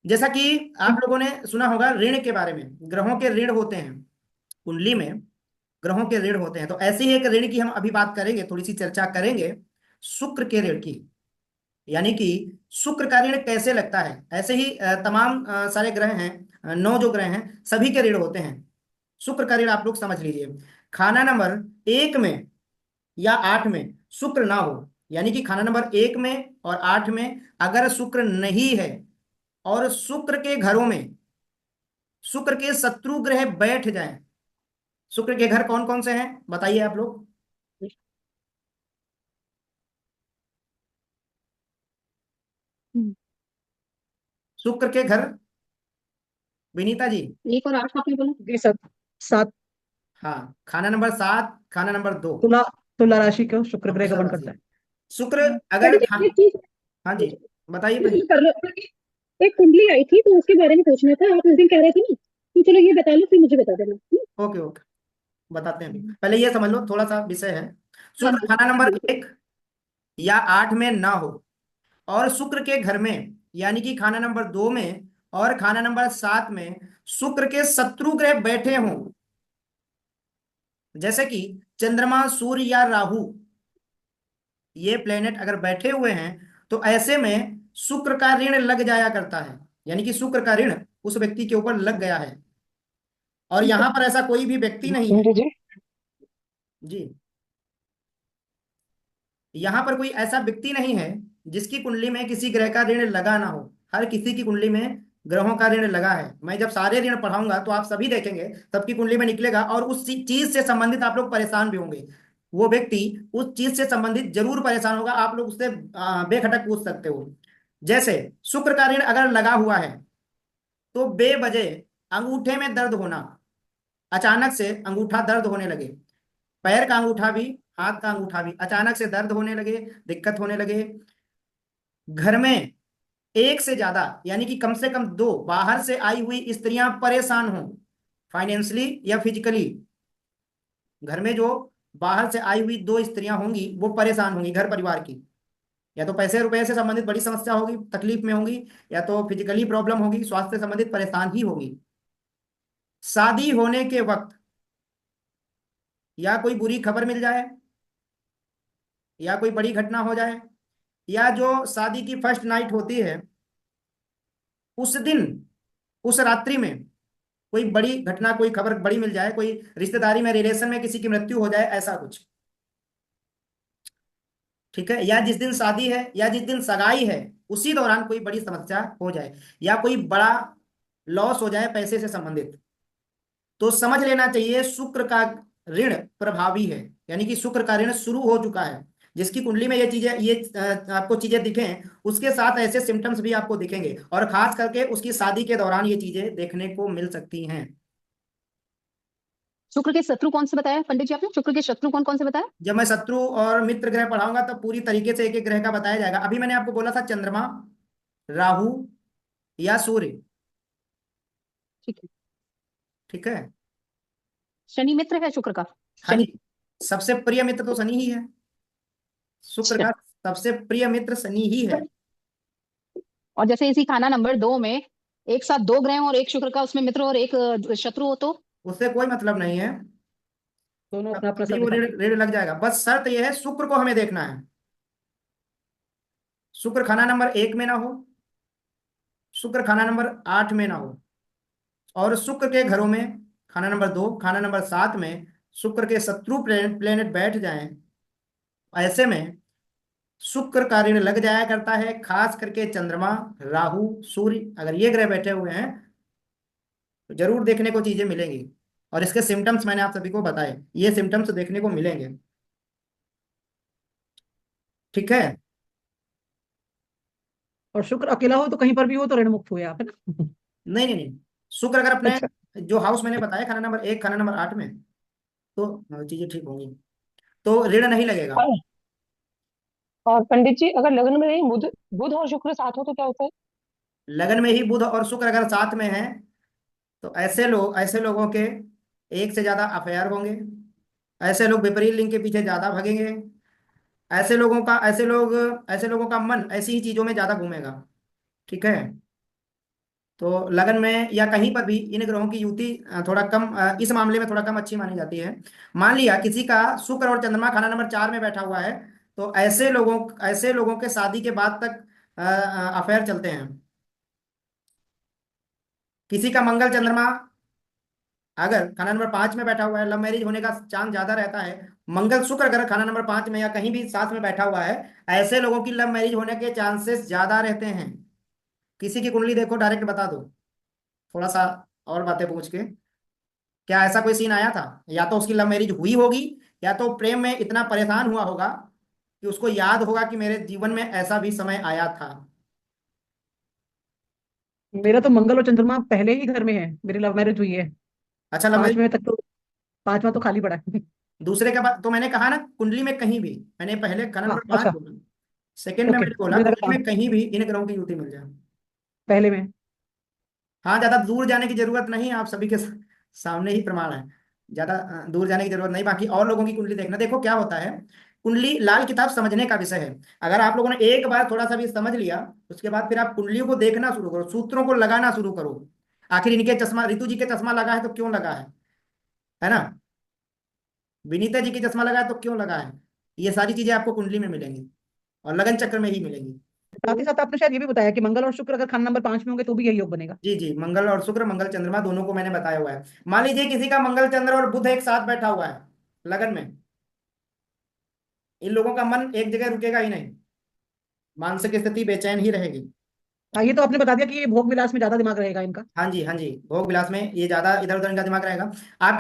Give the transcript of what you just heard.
जैसा कि आप लोगों ने सुना होगा ऋण के बारे में, ग्रहों के ऋण होते हैं कुंडली में, ग्रहों के ऋण होते हैं। तो ऐसे ही एक ऋण की हम अभी बात करेंगे, थोड़ी सी चर्चा करेंगे शुक्र के ऋण की। यानी कि शुक्र का ऋण कैसे लगता है। ऐसे ही तमाम सारे ग्रह हैं, 9 जो ग्रह हैं सभी के ऋण होते हैं। शुक्र का ऋण आप लोग समझ लीजिए। खाना नंबर 1 में या 8 में शुक्र ना हो, यानी कि खाना नंबर 1 में और 8 में अगर शुक्र नहीं है, और शुक्र के घरों में शुक्र के शत्रु ग्रह बैठ जाएं। शुक्र के घर कौन कौन से हैं बताइए आप लोग। हम्म, शुक्र के घर, विनीता जी। 1 और 8 आपने बोला। ये सब सात। हाँ, खाना नंबर 7, खाना नंबर 2। तुला तुला राशि को शुक्र ग्रह वृषभ गमन राशि। करता है। शुक्र अगर पंडित खा जी, एक चीज हाँ जी, बताइए जो बताइए। तुम कर रहे हो, एक कुंडली आई थी तो उसके बारे में पूछना था। आप उस दिन कह रहे थे ना कि चलो ये बता लो फिर मुझे बता देना। ओके ओके, बताते हैं। अभी पहले ये समझ लो, थोड़ा सा विषय है। हाँ शुक्र हाँ खाना नंबर हाँ। 1 या 8 में ना हो, और शुक्र के घर में यानी कि खाना नंबर 2 में और खाना नंबर 7 में शुक्र के शत्रु ग्रह बैठे हों, जैसे कि चंद्रमा, सूर्य या राहु, ये प्लेनेट अगर बैठे हुए हैं, तो ऐसे में शुक्र का ऋण लग जाया करता है। यानी कि शुक्र का ऋण उस व्यक्ति के ऊपर लग गया है। और ठीक है। यहां पर ऐसा कोई भी व्यक्ति नहीं है। पंडित जी, जी, यहां पर कोई ऐसा व्यक्ति नहीं है जिसकी कुंडली में किसी ग्रह का ऋण लगा ना हो। हर किसी की कुंडली में ग्रहों का ऋण लगा है। मैं जब सारे ऋण पढ़ाऊंगा तो आप सभी देखेंगे, सबकी कुंडली में निकलेगा, और उस चीज से संबंधित आप लोग परेशान भी होंगे। वो व्यक्ति उस चीज से संबंधित जरूर परेशान होगा। आप लोग उससे बेखटक पूछ सकते हो। जैसे शुक्र का ऋण अगर लगा हुआ है, तो बेवजह अंगूठे में दर्द होना, अचानक से अंगूठा दर्द होने लगे, पैर का अंगूठा भी, हाथ का अंगूठा भी अचानक से दर्द होने लगे, दिक्कत होने लगे। घर में एक से ज्यादा यानी कि कम से कम 2 बाहर से आई हुई स्त्रियां परेशान हों, फाइनेंशियली या फिजिकली। घर में जो बाहर से आई हुई 2 स्त्रियां होंगी वो परेशान होंगी घर परिवार की। या तो पैसे रुपए से संबंधित बड़ी समस्या होगी, तकलीफ में होंगी, या तो फिजिकली प्रॉब्लम होगी, स्वास्थ्य से संबंधित परेशान ही होगी। शादी होने के वक्त या कोई बुरी खबर मिल जाए, या कोई बड़ी घटना हो जाए, या जो शादी की फर्स्ट नाइट होती है उस दिन, उस रात्रि में कोई बड़ी घटना, कोई खबर बड़ी मिल जाए, कोई रिश्तेदारी में, रिलेशन में किसी की मृत्यु हो जाए, ऐसा कुछ। ठीक है, या जिस दिन शादी है या जिस दिन सगाई है उसी दौरान कोई बड़ी समस्या हो जाए, या कोई बड़ा लॉस हो जाए पैसे से संबंधित, तो समझ लेना चाहिए शुक्र का ऋण प्रभावी है। यानी कि शुक्र का ऋण शुरू हो चुका है। जिसकी कुंडली में ये चीजें, ये आपको चीजें दिखें, उसके साथ ऐसे सिम्टम्स भी आपको दिखेंगे, और खास करके उसकी शादी के दौरान ये चीजें देखने को मिल सकती हैं। शुक्र के शत्रु कौन से बताया पंडित जी आपने? शुक्र के शत्रु कौन कौन से बताया? जब मैं शत्रु और मित्र ग्रह पढ़ाऊंगा तब पूरी तरीके से एक एक ग्रह का बताया जाएगा। अभी मैंने आपको बोला था चंद्रमा, राहु या सूर्य। ठीक है। ठीक है। शनि मित्र है शुक्र का? हाँ शनि। जी, सबसे प्रिय मित्र तो शनि ही है। शुक्र अच्छा। का सबसे प्रिय मित्र शनि ही है। और जैसे इसी खाना नंबर 2 में एक साथ 2 ग्रह और एक शुक्र का उसमें मित्र और एक शत्रु हो तो? उससे कोई मतलब नहीं है। दोनों तब अपना तब अपना भी सर वो ऋण दिखाते हैं। ऋण लग जाएगा। बस शर्त यह है, शुक्र को हमें देखना है। शुक्र खाना नंबर 1 में ना हो, शुक्र खाना नंबर 8 में ना हो, और शुक्र के घरों में खाना नंबर 2, खाना नंबर 7 में शुक्र के शत्रु प्लेनेट बैठ जाएं। ऐसे में शुक्र का ऋण लग जाया करता है। खास करके चंद्रमा, राहु, सूर्य अगर ये ग्रह बैठे हुए हैं तो जरूर देखने को चीजें मिलेंगी। और इसके सिम्टम्स मैंने आप सभी को बताए, ये सिम्टम्स देखने को मिलेंगे। ठीक है। और शुक्र अकेला हो तो कहीं पर भी हो तो ऋण मुक्त हुए आप, है ना? नहीं नहीं नहीं, शुक्र अगर अपने अच्छा। जो हाउस मैंने बताया खाना नंबर 1, खाना नंबर 8 में, तो चीजें ठीक होंगी, तो ऋण नहीं लगेगा। और पंडित जी अगर लग्न में नहीं बुध बुध और शुक्र साथ हो तो क्या होता है? लगन में ही बुध और शुक्र अगर साथ में है, तो ऐसे लोगों के एक से ज्यादा अफेयर होंगे। ऐसे लोग विपरीत लिंग के पीछे ज्यादा भागेंगे। ऐसे लोगों का मन ऐसी ही चीजों में ज्यादा घूमेगा। ठीक है। तो लगन में या कहीं पर भी इन ग्रहों की युति थोड़ा कम, इस मामले में थोड़ा कम अच्छी मानी जाती है। मान लिया किसी का शुक्र और चंद्रमा खाना नंबर 4 में बैठा हुआ है, तो ऐसे लोगों के शादी के बाद तक अफेयर चलते हैं। किसी का मंगल चंद्रमा अगर खाना नंबर 5 में बैठा हुआ है, लव मैरिज होने का चांस ज्यादा रहता है। मंगल शुक्र अगर खाना नंबर 5 में या कहीं भी साथ में बैठा हुआ है, ऐसे लोगों की लव मैरिज होने के चांसेस ज्यादा रहते हैं। किसी की कुंडली देखो, डायरेक्ट बता दो, थोड़ा सा और बातें पूछ के। क्या ऐसा कोई सीन आया था? या तो उसकी लव मैरिज हुई होगी, या तो प्रेम में इतना परेशान हुआ होगा कि उसको याद होगा कि मेरे जीवन में ऐसा भी समय आया था। मेरा तो मंगल और चंद्रमा पहले ही घर में है, मेरी लव मैरिज हुई है। अच्छा, लव मैरिज। 5वें तक तो, 5वां तो खाली पड़ा है। दूसरे के बाद तो मैंने कहा ना, कुंडली में कहीं भी, मैंने पहले खाना हाँ नंबर 5 अच्छा। बोला, सेकंड में ओके, मैंने बोला मुझे लगा कुंडली में कहीं भी इन ग्रहों की युति मिल जाए। पहले में। हाँ, ज्यादा दूर जाने की जरूरत नहीं है, आप सभी के सामने ही प्रमाण है। ज्यादा दूर जाने की जरूरत नहीं। बाकी और लोगों की कुंडली देखना। देखो क्या होता है, कुंडली लाल किताब समझने का विषय है। अगर आप लोगों ने एक बार थोड़ा सा भी समझ लिया, उसके बाद फिर आप कुंडलियों को देखना शुरू करो, सूत्रों को लगाना शुरू करो। आखिर इनके चश्मा, ऋतु जी के चश्मा लगा है तो क्यों लगा है ना? विनीता जी की चश्मा लगा है तो क्यों लगा है? ये सारी चीजें आपको कुंडली में मिलेंगी और लगन चक्र में ही मिलेंगी। साथ ही साथ आपने शायद ये भी बताया कि मंगल और शुक्र अगर खाना नंबर 5 में होंगे तो भी यही योग बनेगा। जी जी, मंगल और शुक्र, मंगल चंद्रमा दोनों को मैंने बताया हुआ है। मान लीजिए किसी का मंगल चंद्र और बुध एक साथ बैठा हुआ है लगन में, इन लोगों का मन एक जगह रुकेगा ही नहीं, मानसिक स्थिति बेचैन ही रहेगी। हाँ, ये तो आपने बता दिया कि ये भोग विलास में ज्यादा दिमाग रहेगा इनका। हाँ जी, हाँ जी, भोग विलास में ये ज्यादा इधर उधर इनका दिमाग रहेगा। आपके